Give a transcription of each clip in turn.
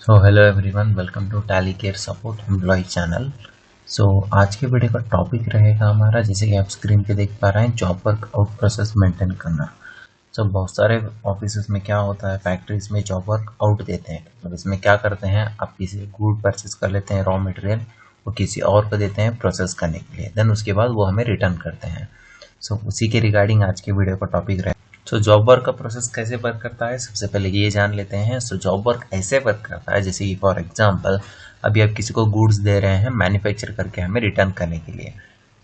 So hello everyone, welcome to Tally care support employ channel. So आज के video का topic रहेगा हमारा, जैसे कि आप स्क्रीन पे देख पा रहे हैं, job work out process maintain करना। सो बहुत सारे ऑफिस में क्या होता है, फैक्ट्रीज में जॉब वर्क आउट देते हैं। मतलब इसमें क्या करते हैं, आप किसी गुड परचेज कर लेते हैं रॉ मटेरियल, वो किसी और को देते हैं प्रोसेस करने के लिए, देन उसके बाद वो हमें रिटर्न करते हैं। सो उसी के रिगार्डिंग आज के वीडियो का टॉपिक रहेगा। सो जॉब वर्क का प्रोसेस कैसे वर्क करता है, सबसे पहले ये जान लेते हैं। सो जॉब वर्क ऐसे वर्क करता है जैसे कि फॉर एग्जांपल अभी आप किसी को गुड्स दे रहे हैं मैन्युफैक्चर करके हमें रिटर्न करने के लिए।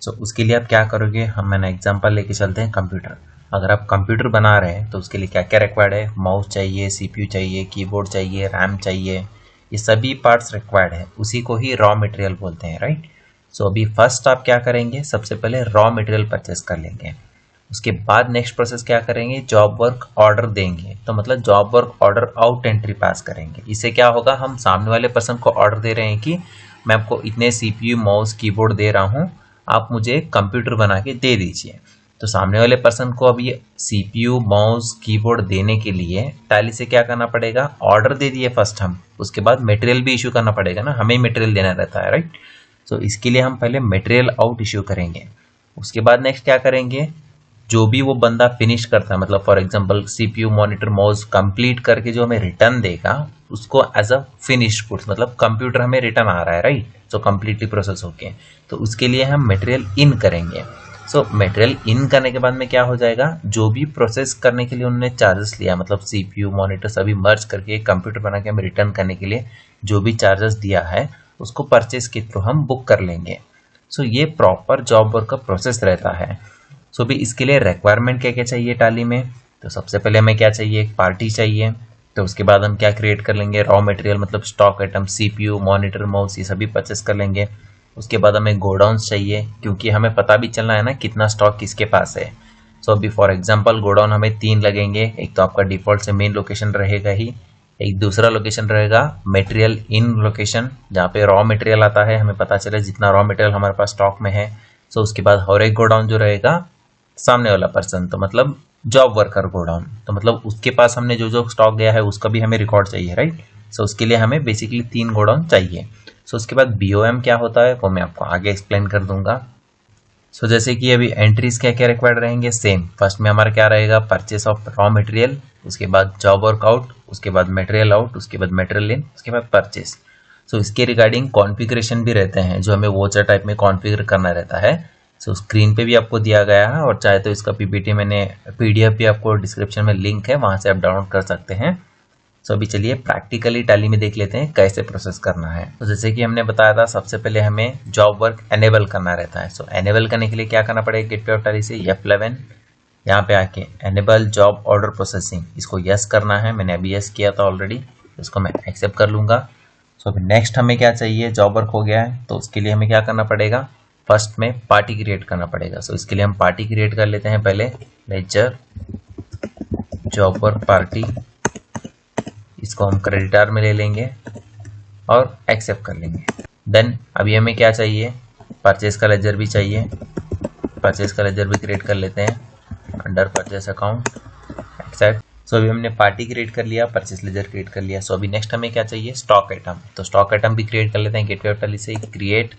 सो उसके लिए आप क्या करोगे, हम मैंने एग्जांपल लेके चलते हैं कंप्यूटर। अगर आप कंप्यूटर बना रहे हैं तो उसके लिए क्या क्या रिक्वायर्ड है, माउस चाहिए, सीपीयू चाहिए, कीबोर्ड चाहिए, रैम चाहिए, ये सभी पार्ट्स रिक्वायर्ड है। उसी को ही रॉ मटेरियल बोलते हैं, राइट। सो अभी फर्स्ट आप क्या करेंगे, सबसे पहले रॉ मटेरियल परचेस कर लेंगे। उसके बाद नेक्स्ट प्रोसेस क्या करेंगे, जॉब वर्क ऑर्डर देंगे। तो मतलब job work order out entry पास करेंगे। इससे क्या होगा, हम सामने वाले पर्सन को ऑर्डर दे रहे हैं कि मैं आपको इतने सीपीयू माउस कीबोर्ड दे रहा हूं, आप मुझे कंप्यूटर बना के दे दीजिए। तो सामने वाले पर्सन को अभी सीपीयू माउस कीबोर्ड देने के लिए टैली से क्या करना पड़ेगा, ऑर्डर दे दिए फर्स्ट हम, उसके बाद मटेरियल भी इशू करना पड़ेगा ना, हमें मटेरियल देना रहता है, राइट। सो इसके लिए हम पहले मटेरियल आउट इशू करेंगे। उसके बाद नेक्स्ट क्या करेंगे, जो भी वो बंदा फिनिश करता है, मतलब for example CPU monitor mouse complete करके जो हमें रिटर्न देगा, उसको एज अ फिनिश गुड्स, मतलब कंप्यूटर हमें रिटर्न आ रहा है, राइट। सो कंप्लीटली प्रोसेस होके, तो उसके लिए हम मटेरियल इन करेंगे। सो मटेरियल इन करने के बाद में क्या हो जाएगा, जो भी प्रोसेस करने के लिए उन्होंने चार्जेस लिया, मतलब सीपीयू मॉनिटर सभी मर्ज करके कंप्यूटर बना के हमें रिटर्न करने के लिए जो भी चार्जेस दिया है, उसको परचेज के थ्रू हम बुक कर लेंगे। सो ये प्रॉपर जॉब वर्क का प्रोसेस रहता है। सो भी इसके लिए रिक्वायरमेंट क्या क्या चाहिए टैली में, तो सबसे पहले हमें क्या चाहिए, एक पार्टी चाहिए। तो उसके बाद हम क्या क्रिएट कर लेंगे, रॉ मटेरियल मतलब stock item, CPU monitor mouse ये सभी परचेस कर लेंगे। उसके बाद हमें गोडाउन्स चाहिए, क्योंकि हमें पता भी चलना है ना कितना स्टॉक किसके पास है। सो अभी फॉर एग्जांपल गोडाउन हमें 3 लगेंगे। एक तो आपका डिफॉल्ट से मेन लोकेशन रहेगा ही, एक दूसरा लोकेशन रहेगा मटेरियल इन लोकेशन, जहाँ पे रॉ मटेरियल आता है, हमें पता चले जितना रॉ मटेरियल हमारे पास स्टॉक में है। सो उसके बाद और एक गोडाउन जो रहेगा सामने वाला पर्सन, तो मतलब जॉब वर्कर गोडाउन, तो मतलब उसके पास हमने जो जो स्टॉक गया है उसका भी हमें रिकॉर्ड चाहिए, राइट। सो उसके लिए हमें बेसिकली 3 गोडाउन चाहिए। सो उसके बाद बीओएम क्या होता है वो मैं आपको आगे एक्सप्लेन कर दूंगा। सो जैसे कि अभी एंट्रीज क्या क्या रिक्वायर्ड रहेंगे, सेम फर्स्ट में हमारा क्या रहेगा, परचेस ऑफ रॉ मटेरियल, उसके बाद जॉब वर्क आउट, उसके बाद मटेरियल आउट, उसके बाद मटेरियल इन, उसके बाद परचेस। सो इसके रिगार्डिंग कॉन्फ़िगरेशन भी रहते हैं जो हमें वोचर टाइप में कॉन्फ़िगर करना रहता है। सो स्क्रीन पे भी आपको दिया गया है, और चाहे तो इसका पीपीटी मैंने पीडीएफ भी आपको डिस्क्रिप्शन में लिंक है, वहां से आप डाउनलोड कर सकते हैं। सो अभी चलिए प्रैक्टिकली टैली में देख लेते हैं कैसे प्रोसेस करना है। तो जैसे कि हमने बताया था, सबसे पहले हमें जॉब वर्क एनेबल करना रहता है। सो एनेबल करने के लिए क्या करना पड़ेगा, गेटवे ऑफ टैली से F11 यहाँ पे आके एनेबल जॉब ऑर्डर प्रोसेसिंग, इसको यस करना है। मैंने अभी यस किया था ऑलरेडी, इसको मैं एक्सेप्ट कर लूंगा। सो अभी नेक्स्ट हमें क्या चाहिए, जॉब वर्क हो गया है, तो उसके लिए हमें क्या करना पड़ेगा, फर्स्ट में पार्टी क्रिएट करना पड़ेगा। सो इसके लिए हम पार्टी क्रिएट कर लेते हैं पहले, लेजर जॉब वर्क पार्टी, इसको हम क्रेडिटर में ले लेंगे और एक्सेप्ट कर लेंगे। देन अभी हमें क्या चाहिए, परचेज का लेजर भी चाहिए, परचेज का लेजर भी क्रिएट कर लेते हैं अंडर परचेज अकाउंट, एक्सेप्ट। सो अभी हमने पार्टी क्रिएट कर लिया, परचेज लेजर क्रिएट कर लिया। सो अभी नेक्स्ट हमें क्या चाहिए, स्टॉक आइटम, तो स्टॉक आइटम भी क्रिएट कर लेते हैं गेटवे ऑफ टैली से, क्रिएट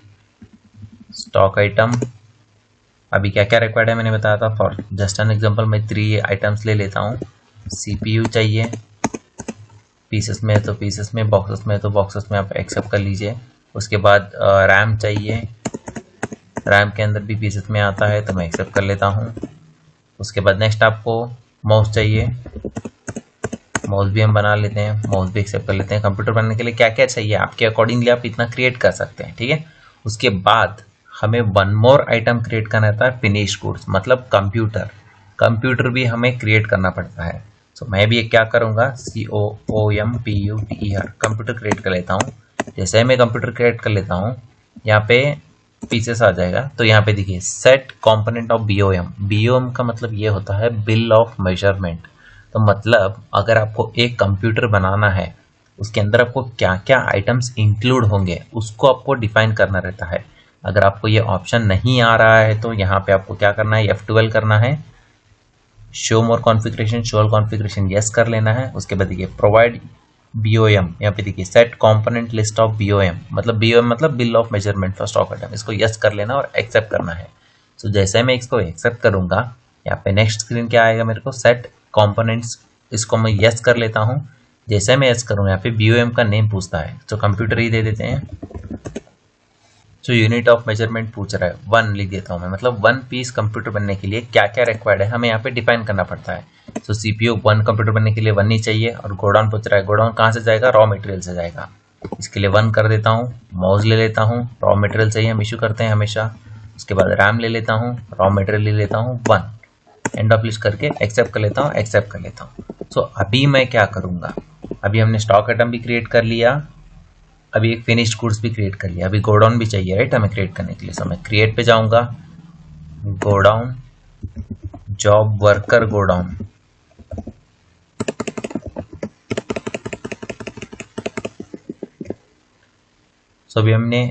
स्टॉक आइटम। अभी क्या क्या रिक्वायर्ड है मैंने बताया था, फॉर जस्ट एन एग्जांपल मैं 3 आइटम्स ले लेता हूँ। सीपीयू चाहिए, पीसेस में है तो पीसेस में, बॉक्सेस में है तो बॉक्सेस में, आप एक्सेप्ट कर लीजिए। उसके बाद रैम चाहिए, रैम के अंदर भी पीसेस में आता है तो मैं एक्सेप्ट कर लेता हूँ। उसके बाद नेक्स्ट आपको माउस चाहिए, माउस भी हम बना लेते हैं, माउस भी एक्सेप्ट कर लेते हैं। कंप्यूटर बनाने के लिए क्या क्या चाहिए आपके अकॉर्डिंगली आप इतना क्रिएट कर सकते हैं, ठीक है। उसके बाद हमें वन मोर आइटम क्रिएट करना रहता है, फिनिश गुड्स, मतलब कंप्यूटर, कंप्यूटर भी हमें क्रिएट करना पड़ता है। तो मैं भी क्या करूंगा, COOMPUTER कंप्यूटर क्रिएट कर लेता हूँ। जैसे ही मैं कंप्यूटर क्रिएट कर लेता हूँ, यहाँ पे पीसेस आ जाएगा, तो यहाँ पे देखिए set component of BOM, BOM का मतलब ये होता है बिल ऑफ मेजरमेंट। तो मतलब अगर आपको एक कंप्यूटर बनाना है, उसके अंदर आपको क्या क्या आइटम्स इंक्लूड होंगे उसको आपको डिफाइन करना रहता है। अगर आपको ये ऑप्शन नहीं आ रहा है तो यहाँ पे आपको क्या करना है, F12 करना है, शो मोर configuration, show all configuration yes कर लेना है। उसके बाद देखिए प्रोवाइड BOM, यहाँ पे देखिए set component list of BOM, मतलब BOM मतलब bill of measurement for stock item, इसको यस कर लेना और एक्सेप्ट करना है। तो जैसे मैं इसको एक्सेप्ट करूंगा, यहाँ पे नेक्स्ट स्क्रीन क्या आएगा मेरे को, सेट कंपोनेंट्स, इसको मैं यस कर लेता हूँ। जैसे मैं यस करूँ, यहाँ पे BOM का नेम पूछता है, तो कंप्यूटर ही दे देते हैं। जो यूनिट ऑफ मेजरमेंट पूछ रहा है 1 लिख देता हूँ मैं, मतलब 1 पीस कंप्यूटर बनने के लिए क्या क्या रिक्वायर्ड है हमें यहाँ पे डिफाइन करना पड़ता है। तो CPU 1 कंप्यूटर बनने के लिए 1 ही चाहिए, और गोडाउन पूछ रहा है, गोडाउन कहाँ से जाएगा, रॉ मटेरियल से जाएगा, इसके लिए 1 कर देता हूँ। मॉज ले लेता हूँ, रॉ मटेरियल चाहिए, हम इशू करते हैं हमेशा। उसके बाद रैम ले लेता हूँ, रॉ मटेरियल ले लेता हूँ 1, एंड ऑफ लिस्ट करके एक्सेप्ट कर लेता हूँ, एक्सेप्ट कर लेता हूँ। सो अभी मैं क्या करूँगा, अभी हमने स्टॉक आइटम भी क्रिएट कर लिया, अभी एक फिनिश्ड गुड्स भी क्रिएट कर लिया, अभी गोडाउन भी चाहिए राइट हमें क्रिएट करने के लिए। सो मैं क्रिएट पे जाऊंगा, गोडाउन, जॉब वर्कर गोडाउन, सो अभी हमने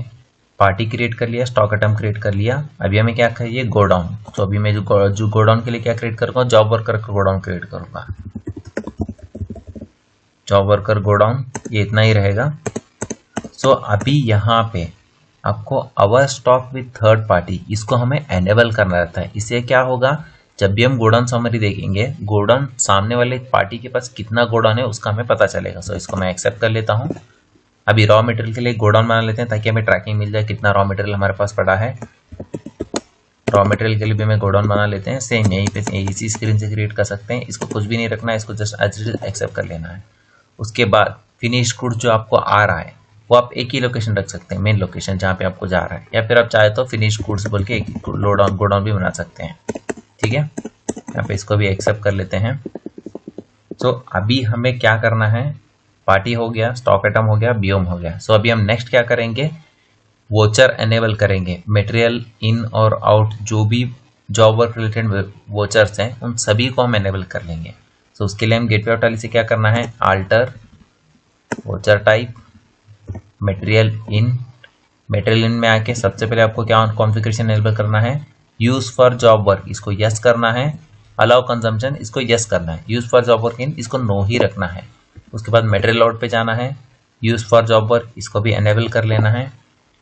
पार्टी क्रिएट कर लिया, स्टॉक आइटम क्रिएट कर लिया, अभी हमें क्या चाहिए, गोडाउन। तो अभी मैं जो गोडाउन के लिए क्या क्रिएट करूंगा, जॉब वर्कर का गोडाउन क्रिएट करूंगा, जॉब वर्कर गोडाउन, ये इतना ही रहेगा। सो अभी यहाँ पे आपको अवर स्टॉक विथ थर्ड पार्टी, इसको हमें एनेबल करना रहता है। इससे क्या होगा, जब भी हम गोडाउन समरी देखेंगे, गोडाउन सामने वाले पार्टी के पास कितना गोडाउन है उसका हमें पता चलेगा। सो इसको मैं एक्सेप्ट कर लेता हूँ। अभी रॉ मटेरियल के लिए गोडाउन बना लेते हैं ताकि हमें ट्रैकिंग मिल जाए कितना रॉ मटेरियल हमारे पास पड़ा है। रॉ मटेरियल के लिए भी हमें गोडाउन बना लेते हैं, सेम यहीं पे इसी स्क्रीन से क्रिएट कर सकते हैं। इसको कुछ भी नहीं रखना है, इसको just as it is accept कर लेना है। उसके बाद फिनिश गुड जो आपको आ रहा है वो आप एक ही लोकेशन रख सकते हैं, मेन लोकेशन जहाँ पे आपको जा रहा है, या फिर आप चाहे तो फिनिश गुड्स बोल के एक गोडाउन भी बना सकते हैं। ठीक है, यहाँ पे इसको भी एक्सेप्ट कर लेते हैं। तो अभी हमें क्या करना है, पार्टी हो गया, स्टॉक आइटम हो गया, BOM हो गया। सो अभी हम नेक्स्ट क्या करेंगे, वोचर एनेबल करेंगे। मटेरियल इन और आउट जो भी जॉब वर्क रिलेटेड वोचर्स हैं उन सभी को हम एनेबल कर लेंगे। सो उसके लिए हम गेटवे ऑफ टैली से क्या करना है, alter voucher type material in में आके सबसे पहले आपको क्या कॉन्फ़िगरेशन एनेबल करना है, यूज फॉर जॉब वर्क, इसको यस करना है। अलाउ कंजम्पशन, इसको यस करना है। Use for job work in, इसको नो ही रखना है। उसके बाद मटेरियल आउट पे जाना है, यूज फॉर जॉब वर्क, इसको भी एनेबल कर लेना है।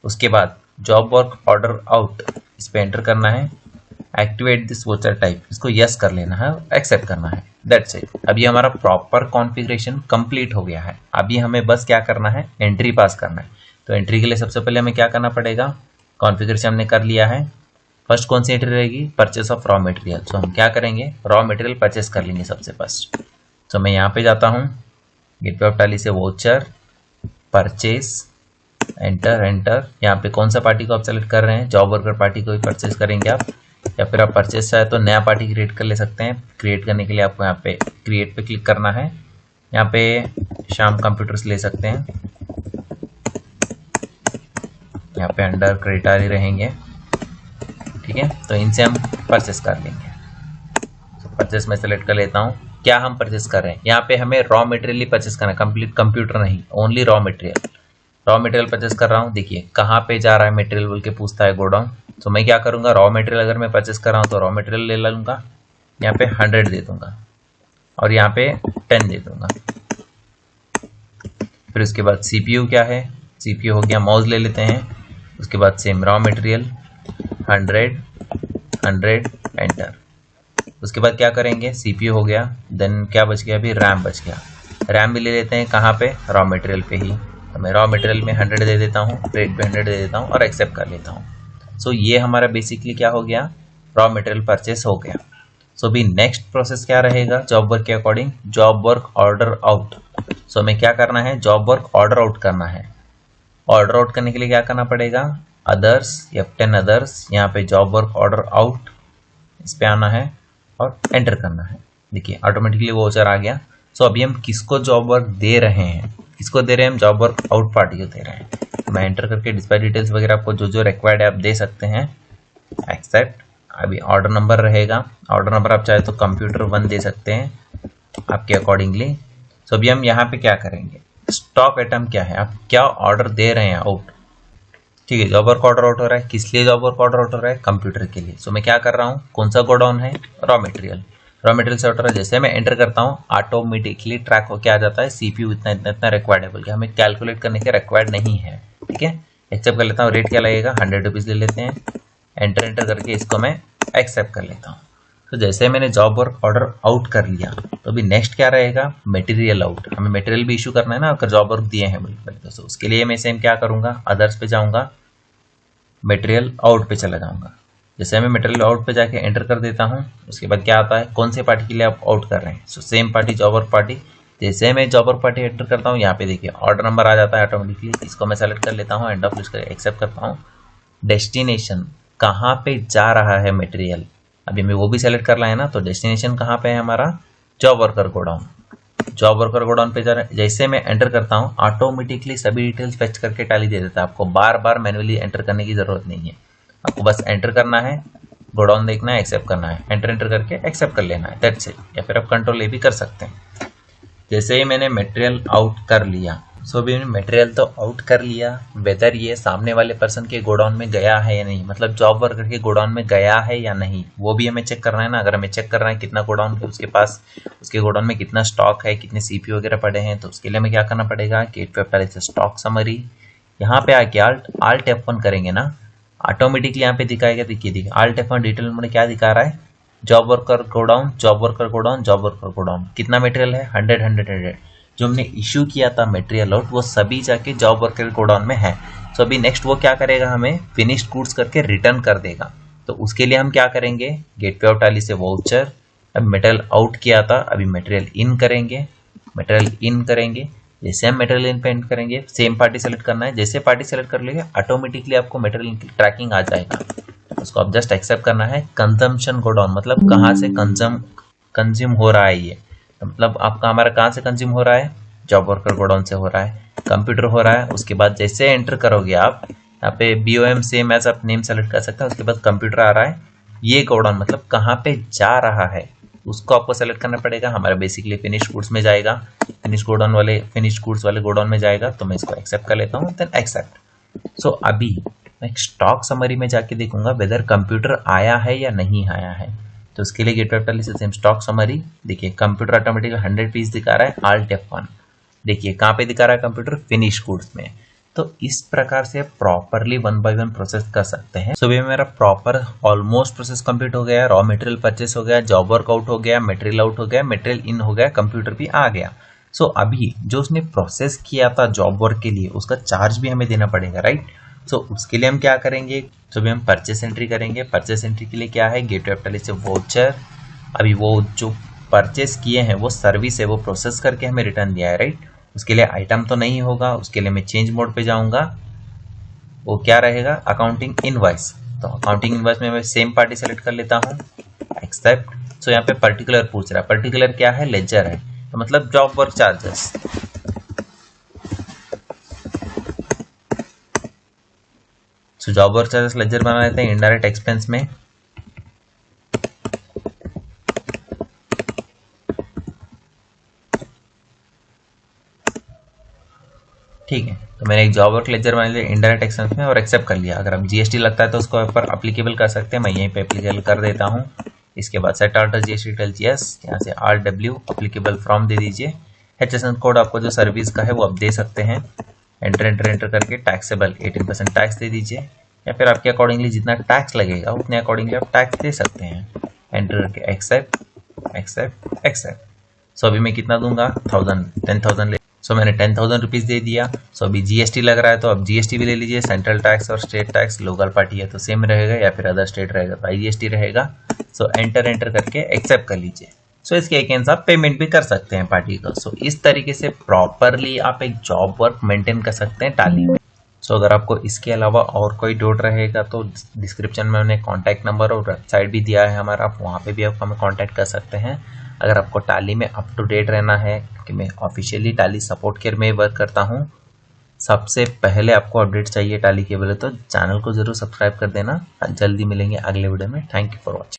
उसके बाद जॉब वर्क ऑर्डर आउट, इस पे एंटर करना है। एक्टिवेट दिस वोचर टाइप, इसको यस कर लेना है, एक्सेप्ट करना है। That's it. अभी हमारा प्रॉपर कॉन्फ़िगरेशन कंप्लीट हो गया है। अभी हमें बस क्या करना है, एंट्री पास करना है। तो एंट्री के लिए सबसे पहले हमें क्या करना पड़ेगा, कॉन्फ़िगरेशन हमने कर लिया है। फर्स्ट कौन सी एंट्री रहेगी, परचेस ऑफ रॉ मटेरियल। तो हम क्या करेंगे, रॉ मटेरियल परचेस कर लेंगे सबसे फर्स्ट। तो मैं यहाँ पे जाता हूँ, गेटवे ऑफ टैली से वोचर परचेस, एंटर। यहाँ पे कौन सा पार्टी को आप सेलेक्ट कर रहे हैं, जॉब वर्कर पार्टी को ही परचेस करेंगे आप, या फिर आप परचेस चाहे तो नया पार्टी क्रिएट कर ले सकते हैं। क्रिएट करने के लिए आपको यहाँ पे क्रिएट पे क्लिक करना है। यहाँ पे श्याम कंप्यूटर्स ले सकते हैं, यहाँ पे अंडर क्रेडिटारी रहेंगे। ठीक है, तो इनसे हम परचेस कर लेंगे। तो परचेस में सेलेक्ट कर लेता हूँ। क्या हम परचेस कर रहे हैं, यहाँ पे हमें रॉ मटेरियल ही परचेस करना है, कंप्लीट कंप्यूटर नहीं, ओनली रॉ मटेरियल परचेस कर रहा हूँ। देखिए कहाँ पे जा रहा है मटेरियल बोल के पूछता है गोडाउन। तो मैं क्या करूँगा, रॉ मटेरियल अगर मैं परचेस कर रहा हूँ तो रॉ मटेरियल ले लूँगा, यहाँ पे 100 दे दूंगा और यहाँ पे 10 दे दूंगा। फिर उसके बाद CPU क्या है, CPU हो गया, माउस ले लेते हैं। उसके बाद सेम रॉ मटेरियल 100 एंटर। उसके बाद क्या करेंगे, CPU हो गया, देन क्या बच गया, अभी रैम बच गया। रैम भी ले लेते हैं, कहाँ पे, रॉ मटेरियल पे ही। तो मैं रॉ मटेरियल में 100 दे देता हूँ, रेट पे 100 दे देता हूँ और एक्सेप्ट कर लेता हूँ। सो ये हमारा बेसिकली क्या हो गया, रॉ मटेरियल परचेस हो गया। सो अभी नेक्स्ट प्रोसेस क्या रहेगा, जॉब वर्क के according, job work order out. So हमें क्या करना है, जॉब वर्क ऑर्डर आउट करना है। ऑर्डर आउट करने के लिए क्या करना पड़ेगा, अदर्स, F10 अदर्स, यहाँ पे जॉब वर्क ऑर्डर आउट, इस पे आना है और एंटर करना है। देखिए ऑटोमेटिकली वो वोचर आ गया। सो अभी हम किसको जॉब वर्क दे रहे हैं, किसको दे रहे हैं, हम जॉब वर्क आउट पार्टी को दे रहे हैं। तो मैं एंटर करके डिस्प्ले डिटेल्स वगैरह आपको जो जो रिक्वायर्ड है आप दे सकते हैं, एक्सेप्ट। अभी ऑर्डर नंबर रहेगा, ऑर्डर नंबर आप चाहे तो कंप्यूटर 1 दे सकते हैं आपके अकॉर्डिंगली। सो अभी हम यहाँ पे क्या करेंगे, स्टॉक आइटम क्या है, आप क्या ऑर्डर दे रहे हैं आउट। ठीक है, जॉब वर्क ऑर्डर आउट हो रहा है, किस लिए जॉब वर्क ऑर्डर आउट हो रहा है, कंप्यूटर के लिए। सो मैं क्या कर रहा हूँ, कौन सा गोडाउन है, रॉ मटेरियल। रॉ मटेरियल से ऑर्डर जैसे मैं एंटर करता हूँ ऑटोमेटिकली ट्रैक होके आ जाता है सीपीयू इतना इतना इतना रिक्वायर्ड है, बल्कि हमें कैलकुलेट करने के रिक्वायर्ड नहीं है। ठीक है, एक्सेप्ट कर लेता हूँ। रेट क्या लगेगा, 100 रुपीज़ ले लेते हैं। एंटर एंटर करके इसको मैं एक्सेप्ट कर लेता हूँ। तो जैसे मैंने जॉब वर्क ऑर्डर आउट कर लिया, तो अभी नेक्स्ट क्या रहेगा, मटेरियल आउट। हमें मटेरियल भी इशू करना है ना, अगर जॉब वर्क दिए हैं बिल्कुल। तो उसके लिए मैं सेम क्या करूँगा, अदर्स पे जाऊँगा, मटेरियल आउट पे चला जाऊँगा। जैसे मैं मटेरियल आउट पे जाके एंटर कर देता हूँ, उसके बाद क्या आता है, कौन से पार्टी के लिए आप आउट कर रहे हैं। So same party, job work party. जैसे मैं जॉब वर्क पार्टी एंटर करता हूँ, यहाँ पे देखिए ऑर्डर नंबर आ जाता है ऑटोमेटिकली। इसको मैं सेलेक्ट कर लेता हूँ, एंड ऑफ लिस्ट कर एक्सेप्ट करता हूँ। डेस्टिनेशन कहाँ पे जा रहा है मटेरियल, अभी हमें वो भी सेलेक्ट करना है ना। तो डेस्टिनेशन कहाँ पे है हमारा, job worker godown. Job worker godown पे जा रहा है। जैसे मैं एंटर करता हूँ ऑटोमेटिकली सभी डिटेल्स फेच करके टैली दे देता है। आपको बार बार मैनुअली एंटर करने की जरूरत नहीं है, आपको बस एंटर करना है, गोडाउन देखना है, एक्सेप्ट करना है, एंटर एंटर करके एक्सेप्ट कर लेना है, दैट्स इट। या फिर आप कंट्रोल ए भी कर सकते हैं। जैसे ही मैंने मटेरियल आउट कर लिया, सो भी मटेरियल तो आउट कर लिया, वेदर ये सामने वाले पर्सन के गोडाउन में गया है या नहीं, मतलब जॉब वर्कर के गोडाउन में गया है या नहीं, वो भी हमें चेक करना है ना। अगर हमें चेक करना है कितना गोडाउन है उसके पास, उसके गोडाउन में कितना स्टॉक है, कितने सीपीयू वगैरह पड़े हैं, तो उसके लिए हमें क्या करना पड़ेगा, गेटवे एनालिसिस स्टॉक समरी। यहाँ पे आके आल्ट F1 करेंगे ना, ऑटोमेटिकली यहाँ पे दिखाएगा। देखिए आल्ट F1 डिटेल में क्या दिखा रहा है, job worker godown, job worker godown, job worker godown. कितना मटेरियल है, 100 100 100। जो हमने इशू किया था मटेरियल आउट, वो सभी जाके जॉब वर्कर गोडाउन में है। सो अभी नेक्स्ट वो क्या करेगा, हमें फिनिश्ड गुड्स करके रिटर्न कर देगा। तो उसके लिए हम क्या करेंगे, गेटवे आउट वाली से वाउचर, अब मटेरियल आउट किया था, अभी मटेरियल इन करेंगे, मटेरियल इन करेंगे। जैसे हम मटेरियल इन पे एंटर करेंगे, सेम पार्टी सेलेक्ट करना है। जैसे पार्टी सेलेक्ट कर लेंगे ऑटोमेटिकली आपको मटेरियल की ट्रैकिंग आ जाएगा। उसको आप जस्ट एक्सेप्ट करना है। कंजम्पशन गोडाउन मतलब कहाँ से कंज्यूम हो रहा है ये, मतलब आपका हमारा कहाँ से कंज्यूम हो रहा है, जॉब वर्कर गोडाउन से हो रहा है, कंप्यूटर हो रहा है। उसके बाद जैसे एंटर करोगे आप यहाँ पे BOM सेम एज आप नेम सेलेक्ट कर सकते हैं। उसके बाद कंप्यूटर आ रहा है, ये गोडाउन मतलब कहाँ पे जा रहा है उसको आपको सेलेक्ट करना पड़ेगा। हमारा बेसिकली फिनिश गुड्स में जाएगा, फिनिश गुड्स वाले गोडाउन में जाएगा। तो मैं इसको एक्सेप्ट कर लेता हूँ, देन एक्सेप्ट। सो अभी मैं स्टॉक समरी में जाके देखूंगा वेदर कंप्यूटर आया है या नहीं आया है। तो उसके लिए gateway analysis same stock summary. देखिए कंप्यूटर ऑटोमेटिकली 100 पीस दिखा रहा है, आल्ट F1। देखिए कहाँ पे दिखा रहा है कंप्यूटर, फिनिश गुड्स में। तो इस प्रकार से प्रॉपरली 1 बाय 1 प्रोसेस कर सकते हैं। सुबह में मेरा प्रॉपर ऑलमोस्ट प्रोसेस कंप्लीट हो गया, रॉ मटेरियल परचेस हो गया, जॉब वर्क आउट हो गया, मटेरियल आउट हो गया, मटेरियल इन हो गया, कंप्यूटर भी आ गया। सो अभी जो उसने प्रोसेस किया था जॉब वर्क के लिए, उसका चार्ज भी हमें देना पड़ेगा, राइट। सो उसके लिए हम क्या करेंगे, तो भी हम परचेस एंट्री करेंगे। परचेस एंट्री के लिए क्या है, गेटवे एनालिसिस से वाउचर। अभी वो जो परचेस किए हैं वो सर्विस है, वो प्रोसेस करके हमें रिटर्न दिया है, राइट। उसके लिए आइटम तो नहीं होगा, उसके लिए मैं चेंज मोड पे जाऊंगा। वो क्या रहेगा, अकाउंटिंग इनवॉइस। तो अकाउंटिंग इनवॉइस में मैं सेम पार्टी सेलेक्ट कर लेता हूँ, एक्सेप्ट। सो यहाँ पे पर्टिकुलर पूछ रहा है, पर्टिकुलर क्या है, लेजर है, तो मतलब job work charges. So job work charges ledger बना लेते हैं इनडायरेक्ट एक्सपेंस में। ठीक है, तो मैंने एक जॉब वर्क लेजर बना लिया इनडायरेक्ट एक्सपेंस में और एक्सेप्ट कर लिया। अगर अब GST लगता है तो उसको ऊपर अप्लीकेबल कर सकते हैं, मैं यहीं पे अप्लीकेबल कर देता हूँ। इसके बाद set alter GST details yes, यहाँ से RW अप्लीकेबल फ्रॉम दे दीजिए। HSN कोड आपको जो सर्विस का है वो आप दे सकते हैं। एंटर एंटर एंटर करके टैक्सेबल 18% टैक्स दे दीजिए, या फिर आपके अकॉर्डिंगली जितना टैक्स लगेगा उतने अकॉर्डिंगली आप टैक्स दे सकते हैं। एंटर करके एक्सेप्ट एक्सेप्ट एक्सेप्ट। सो अभी मैं कितना दूंगा, 10,000 सो मैंने 10,000 रुपीज़ दे दिया। सो अभी GST लग रहा है तो अब GST भी ले लीजिए। सेंट्रल टैक्स और स्टेट टैक्स, लोकल पार्टी है तो सेम रहेगा, या फिर अदर स्टेट रहेगा तो IGST रहेगा। सो एंटर एंटर करके एक्सेप्ट कर लीजिए। सो इसके अगेंस्ट आप पेमेंट भी कर सकते हैं पार्टी का। सो इस तरीके से प्रॉपरली आप एक जॉब वर्क मेंटेन कर सकते हैं टाली में। सो अगर आपको इसके अलावा और कोई डाउट रहेगा तो डिस्क्रिप्शन में मैंने कॉन्टैक्ट नंबर और वेबसाइट भी दिया है हमारा, आप वहाँ पे भी आप हमें कॉन्टैक्ट कर सकते हैं। अगर आपको टाली में अप टू डेट रहना है, कि मैं ऑफिशियली टाली सपोर्ट केयर में वर्क करता हूँ, सबसे पहले आपको अपडेट चाहिए टाली के बोले तो चैनल को जरूर सब्सक्राइब कर देना। जल्दी मिलेंगे अगले वीडियो में। Thank you for watching.